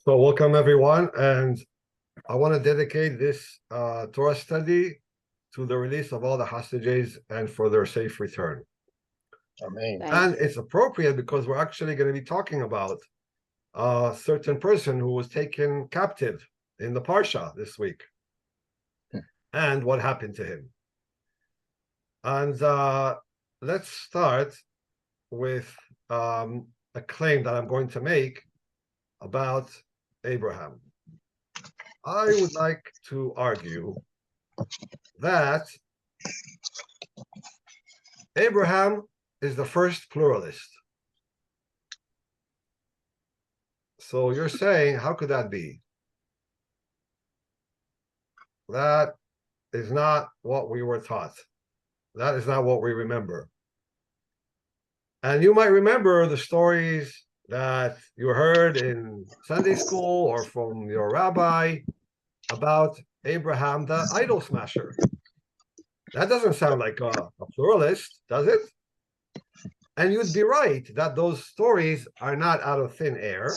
So welcome everyone, and I want to dedicate this Torah study to the release of all the hostages and for their safe return. Amen. And it's appropriate because we're actually going to be talking about a certain person who was taken captive in the Parsha this week and what happened to him. And let's start with a claim that I'm going to make about Abraham. I would like to argue that Abraham is the first pluralist. So you're saying, how could that be? That is not what we were taught. That is not what we remember. And you might remember the stories that you heard in Sunday school or from your rabbi about Abraham, the idol smasher. That doesn't sound like a pluralist, does it? And you'd be right that those stories are not out of thin air.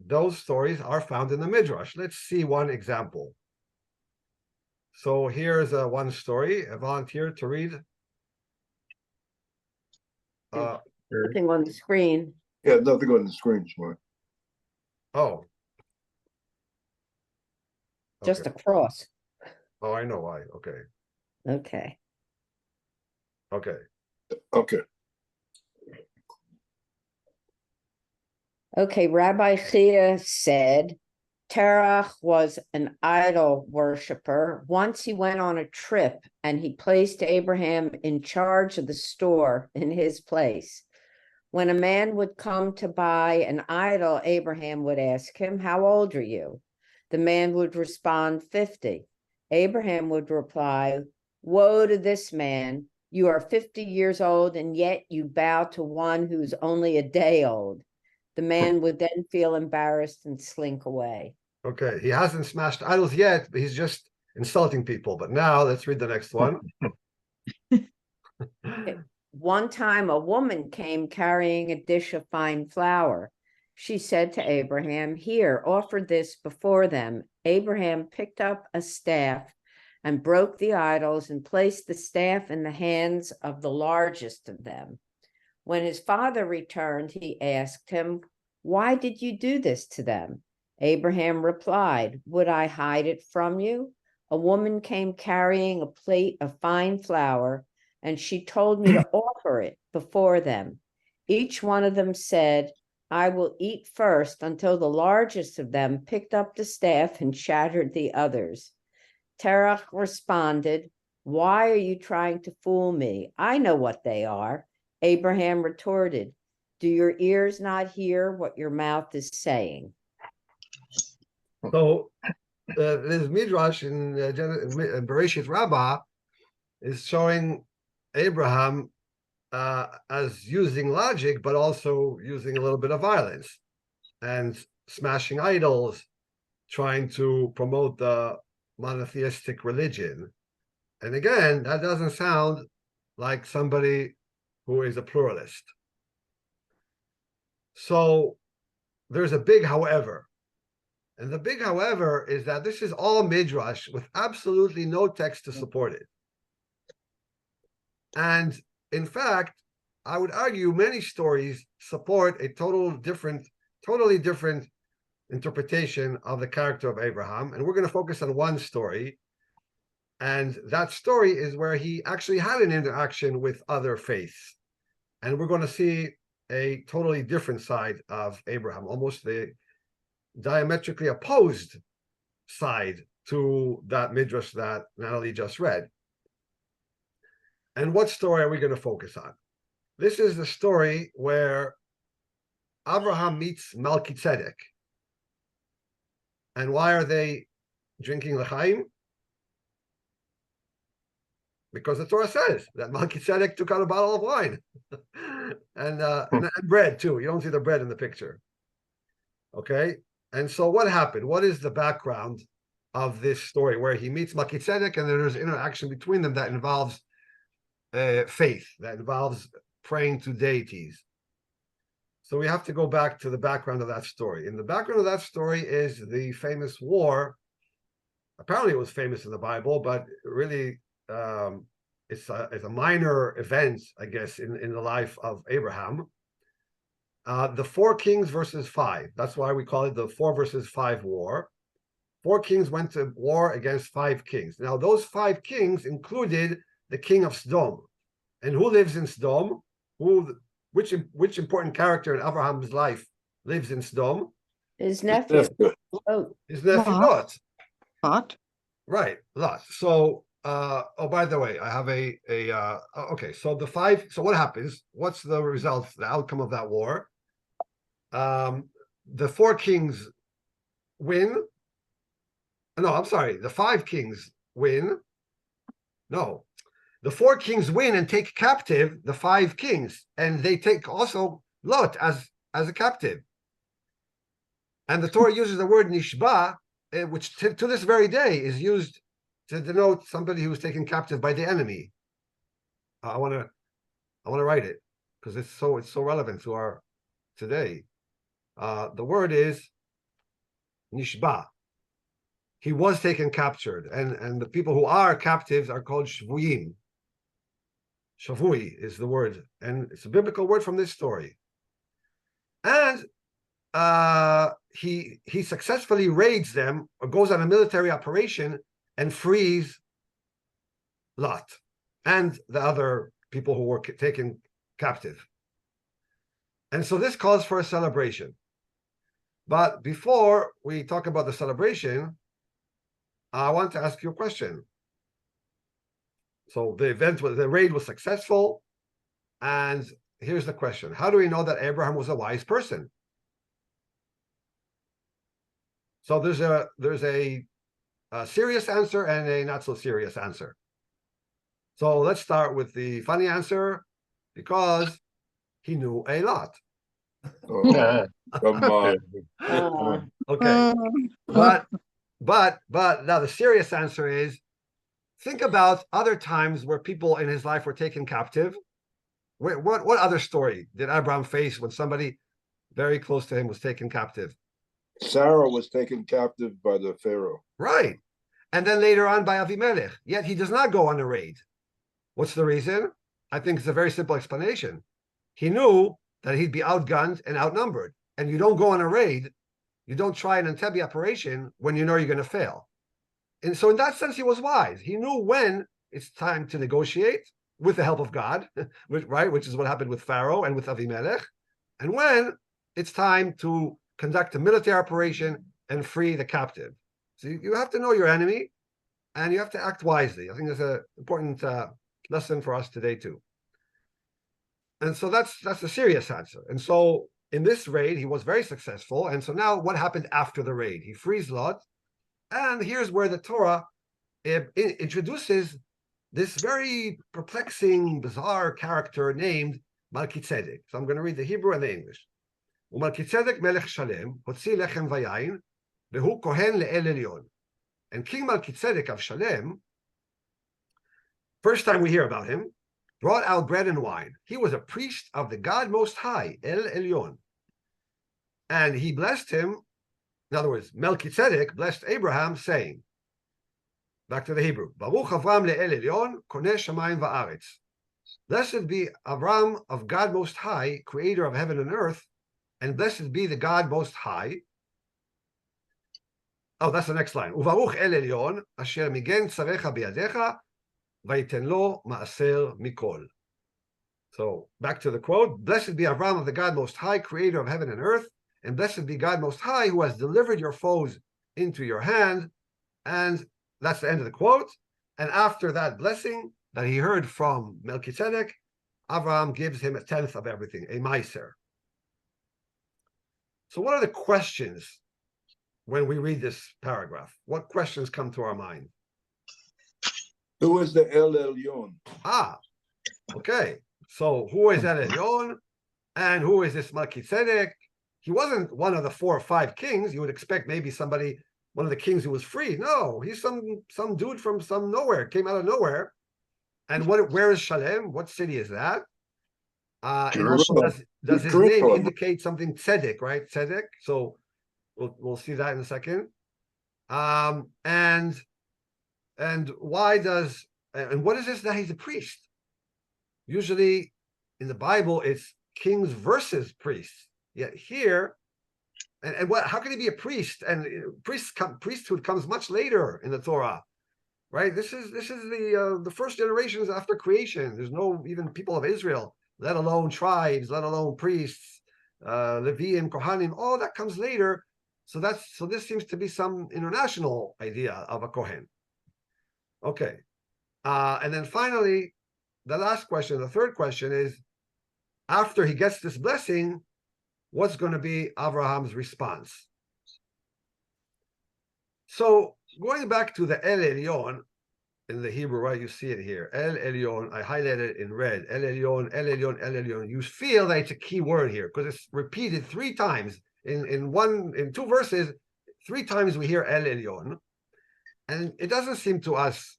Those stories are found in the midrash. Let's see one example. So here's one story. A volunteer to read. Nothing on the screen. Yeah, nothing on the screen, Shmuel. Oh. Just Okay. a cross. Oh, I know why. Okay. Okay. Okay. Okay. Okay, Rabbi Chia said Terach was an idol worshiper. Once he went on a trip and he placed Abraham in charge of the store in his place. When a man would come to buy an idol, Abraham would ask him, "How old are you?" The man would respond, 50. Abraham would reply, "Woe to this man. You are 50 years old, and yet you bow to one who's only a day old." The man would then feel embarrassed and slink away. Okay. He hasn't smashed idols yet, but he's just insulting people. But now let's read the next one. One time a woman came carrying a dish of fine flour. She said to Abraham, "Here, offer this before them." Abraham picked up a staff and broke the idols and placed the staff in the hands of the largest of them. When his father returned, he asked him, "Why did you do this to them?" Abraham replied, "Would I hide it from you? A woman came carrying a plate of fine flour, and she told me to offer it before them. Each one of them said, 'I will eat first,' until the largest of them picked up the staff and shattered the others." Terach responded, "Why are you trying to fool me? I know what they are." Abraham retorted, "Do your ears not hear what your mouth is saying?" So this midrash in Bereshit Rabbah is showing Abraham as using logic, but also using a little bit of violence and smashing idols, trying to promote the monotheistic religion. And again, that doesn't sound like somebody who is a pluralist. So there's a big however. And the big however is that this is all midrash with absolutely no text to support it. And in fact, I would argue many stories support a totally different interpretation of the character of Abraham. And we're going to focus on one story. And that story is where he actually had an interaction with other faiths. And we're going to see a totally different side of Abraham, almost the diametrically opposed side to that midrash that Natalie just read. And what story are we going to focus on? This is the story where Abraham meets Melchizedek. And why are they drinking l'chaim? Because the Torah says that Melchizedek took out a bottle of wine and bread too. You don't see the bread in the picture. Okay. And so what happened? What is the background of this story where he meets Melchizedek and there's interaction between them that involves faith, that involves praying to deities? So we have to go back to the background of that story. And the background of that story is the famous war. Apparently it was famous in the Bible, but really it's a minor event, I guess, in the life of Abraham. The 4 kings versus 5. That's why we call it the 4 versus 5 war. 4 kings went to war against 5 kings. Now, those 5 kings included the king of Sodom. And who lives in Sodom? Which important character in Abraham's life lives in Sodom? His nephew. Nephew. Oh, His nephew Lot. Lot. Lot. Right, Lot. So, oh, by the way, I have okay. So so what happens? What's the result, the outcome of that war? The 4 kings win. No, I'm sorry. The 5 kings win. No, the 4 kings win and take captive the 5 kings, and they take also Lot as a captive. And the Torah uses the word nishba, which to this very day is used to denote somebody who was taken captive by the enemy. I want to write it because it's so relevant to our today. The word is nishba. He was taken captured, and the people who are captives are called shvuyim. Shavui is the word, and it's a biblical word from this story. And he successfully raids them or goes on a military operation and frees Lot and the other people who were taken captive. And so this calls for a celebration. But before we talk about the celebration, I want to ask you a question. So the raid was successful, and here's the question: how do we know that Abraham was a wise person? So there's a serious answer and a not so serious answer. So let's start with the funny answer, because he knew a lot. Oh, come on. Okay, but now the serious answer is, think about other times where people in his life were taken captive. What other story did Abraham face when somebody very close to him was taken captive? Sarah was taken captive by the Pharaoh. Right. And then later on by Avimelech. Yet he does not go on a raid. What's the reason? I think it's a very simple explanation. He knew that he'd be outgunned and outnumbered. And you don't go on a raid, you don't try an Entebbe operation when you know you're going to fail. And so in that sense, he was wise. He knew when it's time to negotiate with the help of God, right? Which is what happened with Pharaoh and with Avimelech. And when it's time to conduct a military operation and free the captive. So you have to know your enemy, and you have to act wisely. I think that's an important lesson for us today too. And so that's the serious answer. And so in this raid, he was very successful. And so now what happened after the raid? He frees Lot. And here's where the Torah introduces this very perplexing, bizarre character named Melchizedek. So I'm going to read the Hebrew and the English. ומלכיצדק מלך שלם הוציא לחם ויין, והוא כהן לאל עליון. And King Melchizedek of Shalem, first time we hear about him, brought out bread and wine. He was a priest of the God Most High, El Elyon. And he blessed him. In other words, Melchizedek blessed Abraham, saying, back to the Hebrew, Baruch Avram le'el Elyon, koneh shamayim va'aretz. Blessed be Avram of God Most High, creator of heaven and earth, and blessed be the God Most High. Oh, that's the next line. Uvaruch el Elyon, asher migen tzarecha biyadecha, vayiten lo ma'aser mikol. So back to the quote. Blessed be Avram of the God Most High, creator of heaven and earth, and blessed be God Most High, who has delivered your foes into your hand. And that's the end of the quote. And after that blessing that he heard from Melchizedek, Avram gives him 1/10 of everything, a meiser. So what are the questions when we read this paragraph? What questions come to our mind? Who is the El Elyon? Okay. So who is El Elyon? And who is this Melchizedek? He wasn't one of the 4 or 5 kings. You would expect maybe somebody, one of the kings who was free. No, he's some dude from some nowhere, came out of nowhere. And where is Shalem? What city is that? And also, Jerusalem. does his name Jerusalem. indicate something tzedek, right? Tzedek. So we'll see that in a second. And why does and what is this that he's a priest? Usually in the Bible, it's kings versus priests. Yet here, and what? How can he be a priest? And priesthood comes much later in the Torah, right? This is the first generations after creation. There's no even people of Israel, let alone tribes, let alone priests, Leviim, Kohanim. All that comes later. So this seems to be some international idea of a Kohen. Okay, and then finally, the last question, the third question is, after he gets this blessing, what's going to be Abraham's response? So going back to the El Elyon in the Hebrew, right? You see it here. El Elyon, I highlighted it in red. El Elyon, El Elyon, El Elyon. You feel that it's a key word here because it's repeated 3 times in 2 verses. 3 times we hear El Elyon, and it doesn't seem to us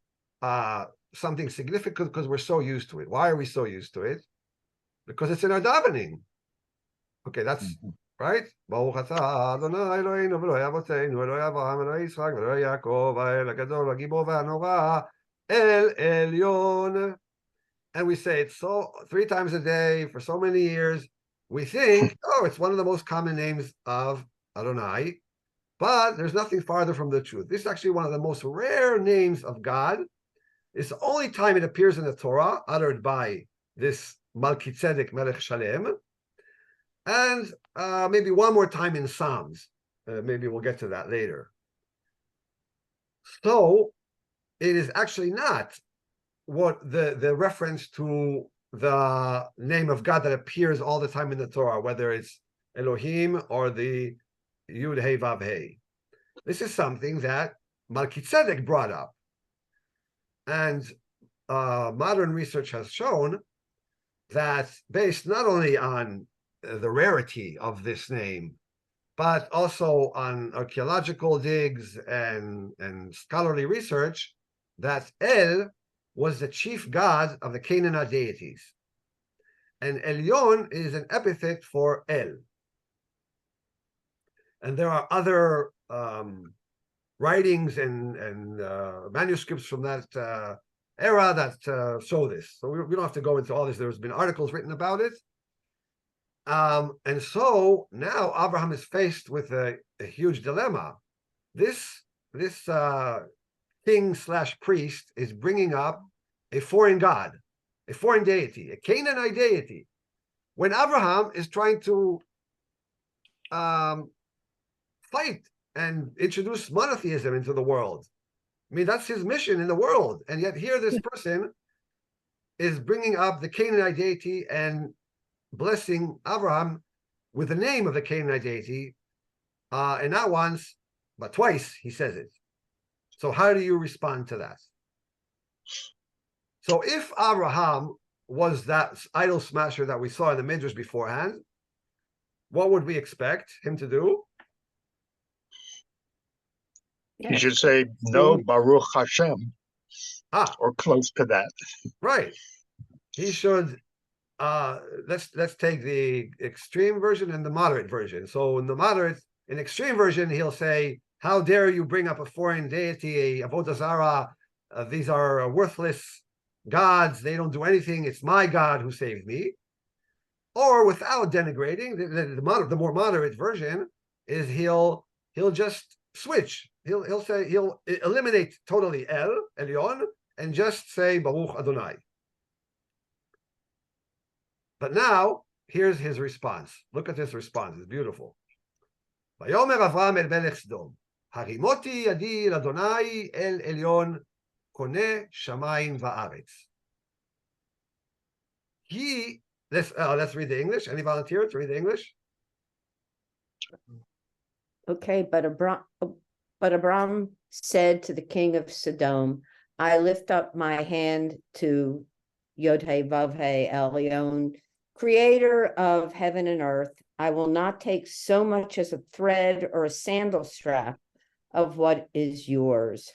something significant because we're so used to it. Why are we so used to it? Because it's in our davening. Okay, that's right. Baruch atah Adonai Eloheinu v'Elokei Avotenu Elokei Avraham Elokei Yitzchak v'Elokei Yaakov Ha'el Hagadol Ha'Gibor V'Hanorah El Elyon. And we say it 3 times a day for so many years. We think, oh, it's one of the most common names of Adonai, but there's nothing farther from the truth. This is actually one of the most rare names of God. It's the only time it appears in the Torah, uttered by this Melchizedek Melech Shalem, and maybe one more time in Psalms. Maybe we'll get to that later. So it is actually not what the reference to the name of God that appears all the time in the Torah, whether it's Elohim or the Yud Hey Vav Hey. This is something that Melchizedek brought up. And modern research has shown that based not only on the rarity of this name, but also on archaeological digs and scholarly research, that El was the chief god of the Canaanite deities. And Elyon is an epithet for El. And there are other writings and manuscripts from that era that show this. So we don't have to go into all this. There's been articles written about it. And so now Abraham is faced with a huge dilemma. This king/priest is bringing up a foreign god, a foreign deity, a Canaanite deity, when Abraham is trying to fight and introduce monotheism into the world. I mean, that's his mission in the world. And yet here this person is bringing up the Canaanite deity and blessing Abraham with the name of the Canaanite deity, and not once, but twice he says it. So how do you respond to that? So if Abraham was that idol smasher that we saw in the midrash beforehand, what would we expect him to do? You should say no, Baruch Hashem, or close to that. Right. He should. Let's take the extreme version and the moderate version. So in extreme version, he'll say, "How dare you bring up a foreign deity, a avodah zarah? These are worthless gods. They don't do anything. It's my God who saved me." Or without denigrating, the more moderate version is he'll just switch. He'll say he'll eliminate totally Elyon and just say Baruch Adonai. But now here's his response. Look at this response. It's beautiful. Vayomer Avram el melech Sodom, harimoti yadi el Adonai el Elyon, koneh shamayim va'aretz. Let's read the English. Any volunteer to read the English? Okay, but Abram said to the king of Sodom, I lift up my hand to Yod-Heh Vav-Heh Elyon, creator of heaven and earth. I will not take so much as a thread or a sandal strap of what is yours.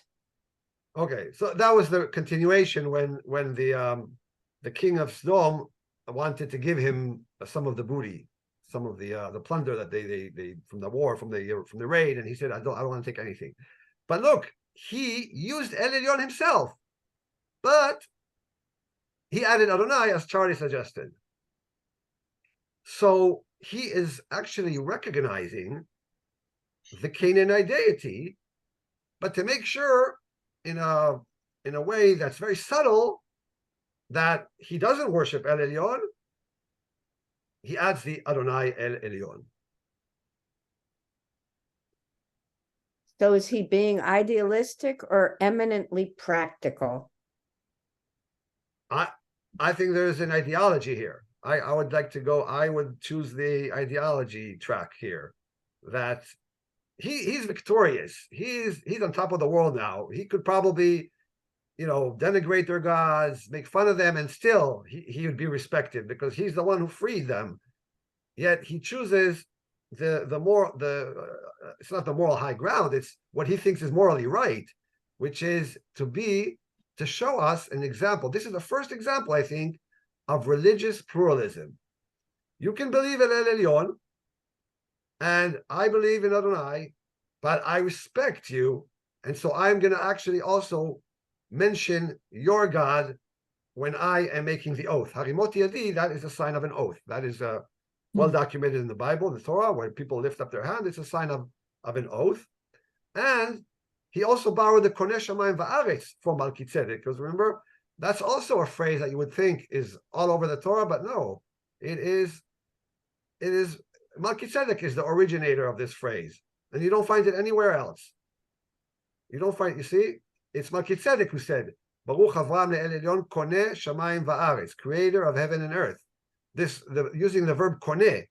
Okay, so that was the continuation when the king of Sodom wanted to give him some of the booty, some of the plunder that they from the war, from the raid, and he said, I don't want to take anything. But look, he used El Elyon himself, but he added Adonai, as Charlie suggested. So he is actually recognizing the Canaanite deity, but to make sure in a way that's very subtle that he doesn't worship El Elyon, he adds the Adonai El Elyon. So is he being idealistic or eminently practical? I think there's an ideology here. I would like to go, I would choose the ideology track here, that he's victorious. He's on top of the world now. He could probably, denigrate their gods, make fun of them, and still he would be respected because he's the one who freed them. Yet he chooses it's not the moral high ground, it's what he thinks is morally right, which is to show us an example. This is the first example, I think, of religious pluralism. You can believe in El Elyon, and I believe in Adonai, but I respect you, and so I'm going to actually also mention your God when I am making the oath. Harimot yadi, that is a sign of an oath. That is well documented in the Bible, the Torah, when people lift up their hand, it's a sign of an oath. And he also borrowed the Koneh Shamayim Va'aretz from Melchizedek, because remember, that's also a phrase that you would think is all over the Torah, but no, it is Melchizedek is the originator of this phrase, and you don't find it anywhere else. You see, it's Melchizedek who said, Baruch Avram le'el elyon koneh shamayim va'aretz, creator of heaven and earth. Using the verb koneh,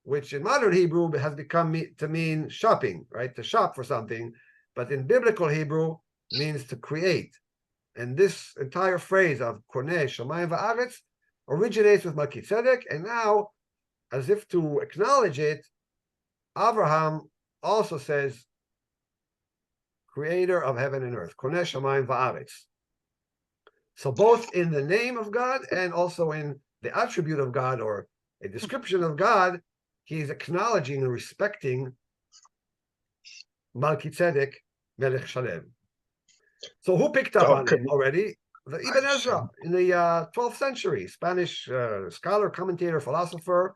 which in modern Hebrew has become to mean shopping, right? To shop for something, but in biblical Hebrew means to create. And this entire phrase of koneh shamayim va'aretz originates with Melchizedek, and now, as if to acknowledge it, Abraham also says, creator of heaven and earth, koneh shamayim va'aretz. So both in the name of God and also in the attribute of God or a description of God, he's acknowledging and respecting Melchizedek Melech Shalem. So who picked up on it already? The Ibn Ezra in the 12th century, Spanish scholar, commentator, philosopher.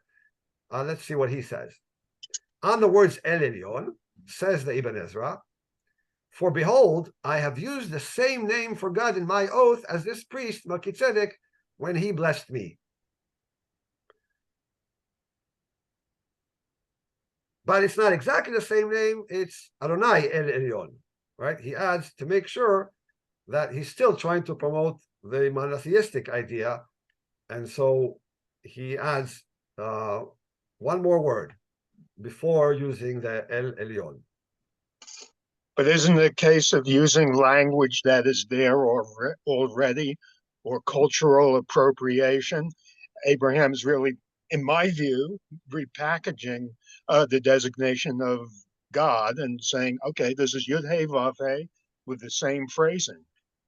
Let's see what he says. On the words El Elyon, says the Ibn Ezra, for behold, I have used the same name for God in my oath as this priest, Melchizedek, when he blessed me. But it's not exactly the same name, it's Adonai El Elyon, right? He adds to make sure that he's still trying to promote the monotheistic idea, and so he adds one more word before using the El Elyon. But isn't it a case of using language that is there already, or cultural appropriation? Abraham's really, in my view, repackaging the designation of God and saying, okay, this is Yud Hey Vav Hey with the same phrasing.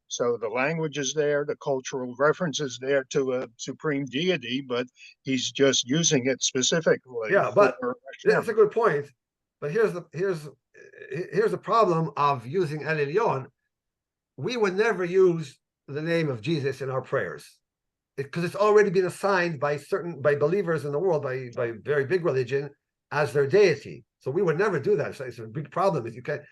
So the language is there, the cultural reference is there to a supreme deity, but he's just using it specifically. Yeah, but that's a good point. But here's the problem of using El Elyon. We would never use the name of Jesus in our prayers because it's already been assigned by believers in the world, by very big religion, as their deity. So we would never do that. So it's a big problem. If you can't,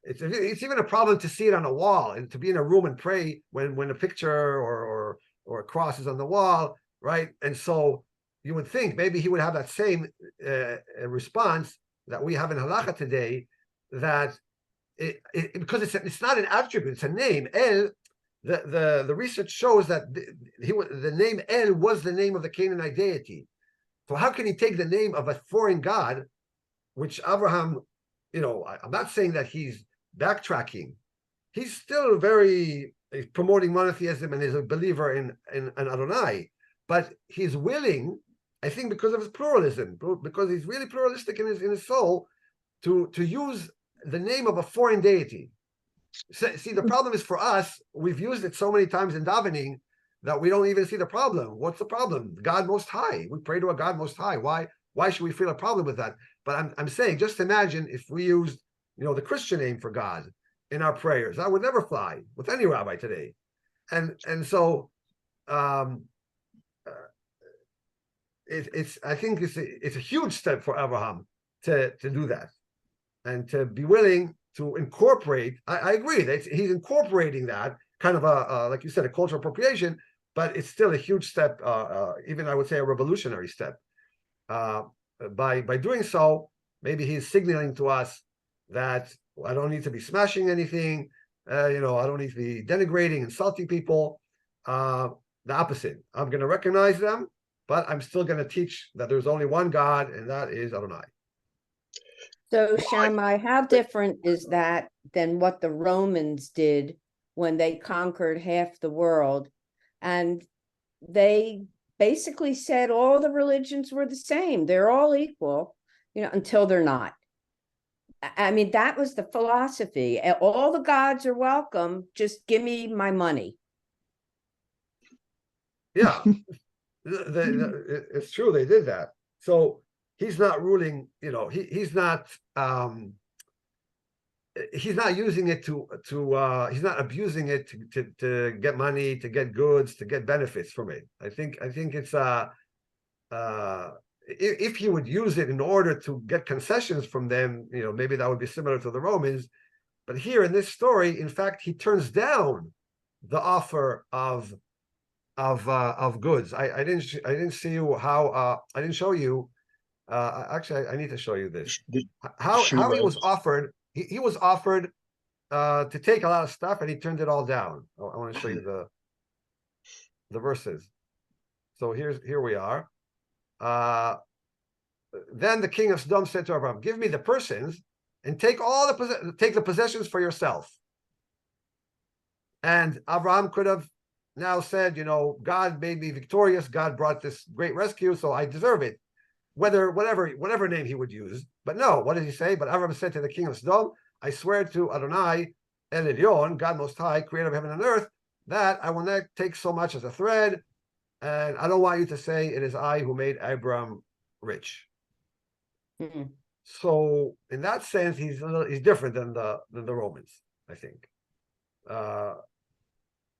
it's even a problem to see it on a wall and to be in a room and pray when a picture or a cross is on the wall, right? And so you would think maybe he would have that same response that we have in halacha today, that because it's not an attribute, it's a name. El, the research shows that the name El was the name of the Canaanite deity. So how can he take the name of a foreign god, which Abraham, I'm not saying that he's backtracking. He's still he's promoting monotheism and is a believer in Adonai, but he's willing, I think because of his pluralism, because he's really pluralistic in his soul, to use the name of a foreign deity. See, the problem is for us, we've used it so many times in davening that we don't even see the problem. What's the problem? God Most High. We pray to a God Most High. Why should we feel a problem with that? But I'm saying, just imagine if we used, the Christian name for God in our prayers. That would never fly with any rabbi today. And so I think it's a huge step for Abraham to do that, and to be willing to incorporate. I agree that he's incorporating that kind of like you said, a cultural appropriation, but it's still a huge step, even I would say a revolutionary step. By doing so, maybe he's signaling to us that I don't need to be smashing anything. I don't need to be denigrating, insulting people. The opposite. I'm going to recognize them, but I'm still going to teach that there's only one God, and that is Adonai. So, Shammai, how different is that than what the Romans did when they conquered half the world? And they basically said all the religions were the same. They're all equal, until they're not. I mean, that was the philosophy. All the gods are welcome. Just give me my money. Yeah, it's true. They did that. So he's not ruling. He's not using it to he's not abusing it to get money, to get goods, to get benefits from it. I think it's if he would use it in order to get concessions from them, maybe that would be similar to the Romans. But here in this story, in fact, he turns down the offer of goods. I didn't see you how I didn't show you. Actually, I need to show you this. How he was offered. He was offered to take a lot of stuff, and he turned it all down. I want to show you the verses. So here we are. Then the king of Sodom said to Abraham, "Give me the persons, and take the possessions for yourself." And Abraham could have now said, God made me victorious. God brought this great rescue, so I deserve it. Whatever name he would use. But no, what did he say? But Abraham said to the king of Sodom, "I swear to Adonai, El Elyon, God Most High, creator of heaven and earth, that I will not take so much as a thread, and I don't want you to say it is I who made Abram rich." Mm-hmm. So in that sense, he's different than the Romans, I think.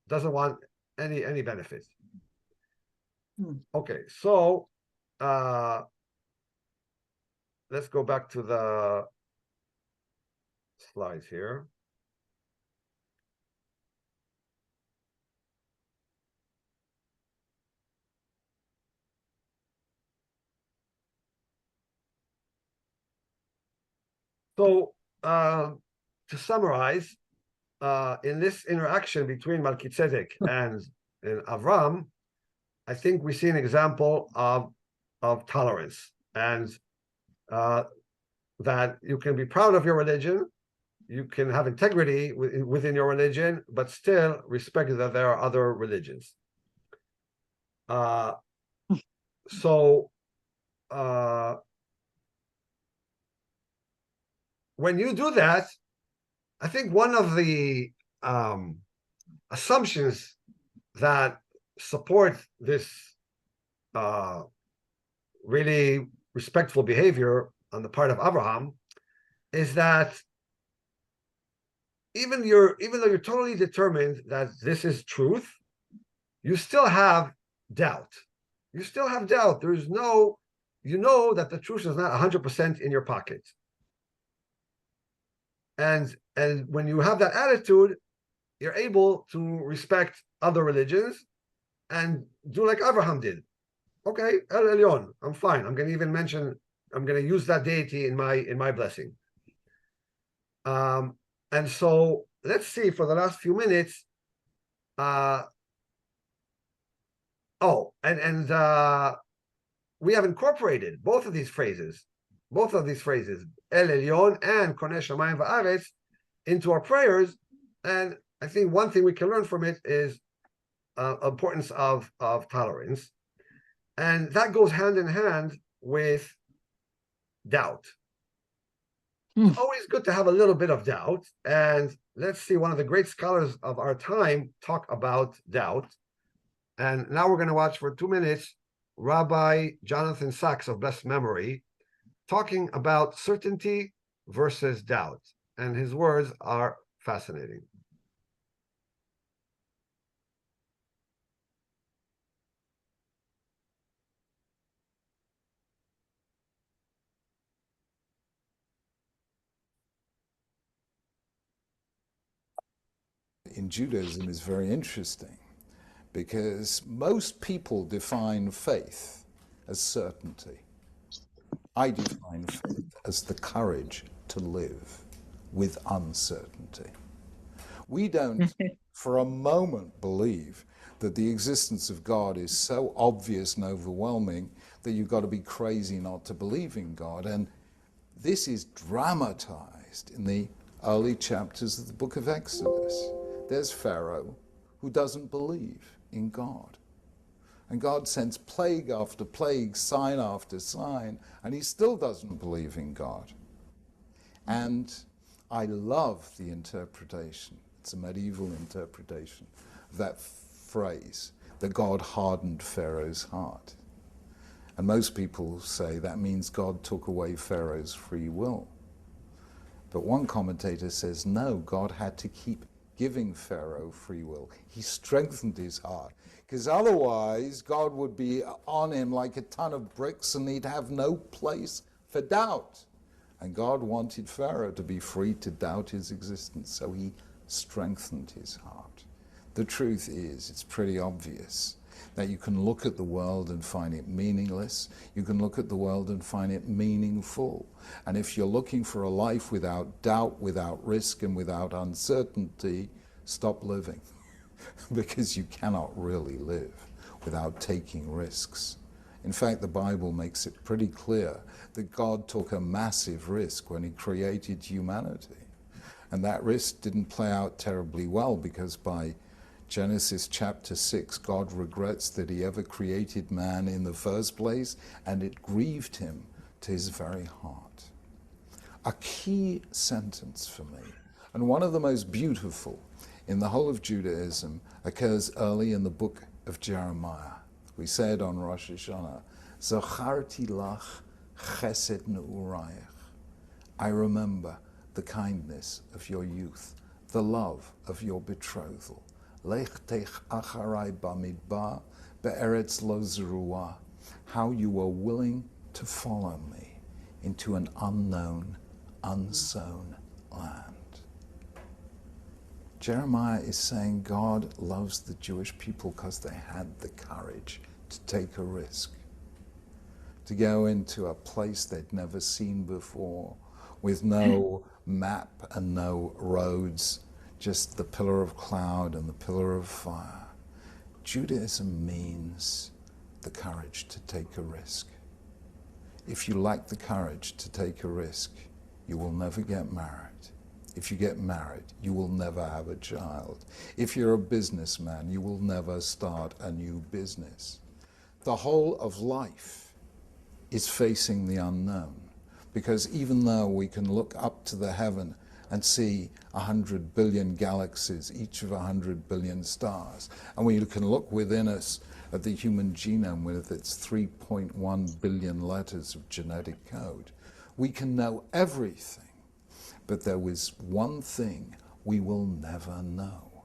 Doesn't want any benefits. Okay, so let's go back to the slides here. So to summarize, in this interaction between Melchizedek and Avram, I think we see an example of tolerance, and that you can be proud of your religion, you can have integrity within your religion, but still respect that there are other religions. When you do that, I think one of the assumptions that support this really respectful behavior on the part of Abraham is that even though you're totally determined that this is truth, you still have doubt. You still have doubt. There's no, that the truth is not 100% in your pocket. And when you have that attitude, you're able to respect other religions and do like Abraham did. Okay, El Elyon, I'm fine. I'm going to use that deity in my blessing. And so let's see for the last few minutes. We have incorporated both of these phrases, El Elyon and Koneh Shamayim Va'aretz, into our prayers. And I think one thing we can learn from it is importance of tolerance. And that goes hand in hand with doubt. It's always good to have a little bit of doubt. And let's see, one of the great scholars of our time talk about doubt. And now we're going to watch for 2 minutes Rabbi Jonathan Sachs of blessed memory talking about certainty versus doubt. And his words are fascinating. In Judaism is very interesting because most people define faith as certainty. I define faith as the courage to live with uncertainty. We don't for a moment believe that the existence of God is so obvious and overwhelming that you've got to be crazy not to believe in God. And this is dramatized in the early chapters of the book of Exodus. There's Pharaoh who doesn't believe in God. And God sends plague after plague, sign after sign, and he still doesn't believe in God. And I love the interpretation, it's a medieval interpretation, of that phrase, that God hardened Pharaoh's heart. And most people say that means God took away Pharaoh's free will. But one commentator says, no, God had to keep giving Pharaoh free will. He strengthened his heart, because otherwise God would be on him like a ton of bricks and he'd have no place for doubt. And God wanted Pharaoh to be free to doubt his existence, so he strengthened his heart. The truth is, it's pretty obvious that you can look at the world and find it meaningless. You can look at the world and find it meaningful. And if you're looking for a life without doubt, without risk, and without uncertainty, stop living. Because you cannot really live without taking risks. In fact, the Bible makes it pretty clear that God took a massive risk when he created humanity. And that risk didn't play out terribly well, because by Genesis chapter 6, God regrets that he ever created man in the first place, and it grieved him to his very heart. A key sentence for me, and one of the most beautiful in the whole of Judaism, occurs early in the book of Jeremiah. We say it on Rosh Hashanah, Zacharti lach chesed ne'urayach. I remember the kindness of your youth, the love of your betrothal. Lech tech acharai bamidbar be'eretz lo zerua. How you were willing to follow me into an unknown, unsown land. Jeremiah is saying God loves the Jewish people because they had the courage to take a risk, to go into a place they'd never seen before, with no map and no roads, just the pillar of cloud and the pillar of fire. Judaism means the courage to take a risk. If you lack the courage to take a risk, you will never get married. If you get married, you will never have a child. If you're a businessman, you will never start a new business. The whole of life is facing the unknown, because even though we can look up to the heaven and see 100 billion galaxies, each of 100 billion stars, and we can look within us at the human genome with its 3.1 billion letters of genetic code, we can know everything. But there was one thing we will never know: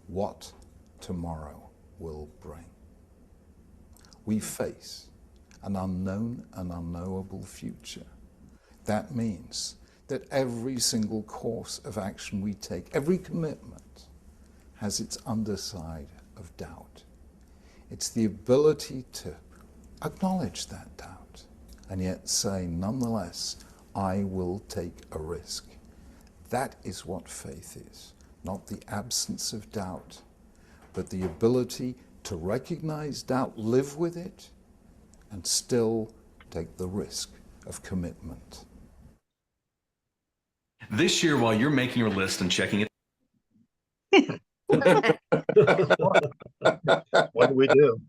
what tomorrow will bring. We face an unknown and unknowable future. That means that every single course of action we take, every commitment, has its underside of doubt. It's the ability to acknowledge that doubt and yet say, nonetheless, I will take a risk. That is what faith is, not the absence of doubt, but the ability to recognize doubt, live with it, and still take the risk of commitment. This year, while you're making your list and checking it, What do we do?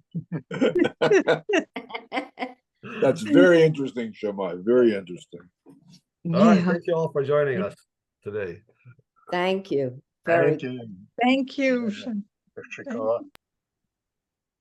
That's very interesting, Shammai, very interesting. All right, Yeah. thank you all for joining us today. Thank you. Very Thank you. Thank you. Mr. Shikara.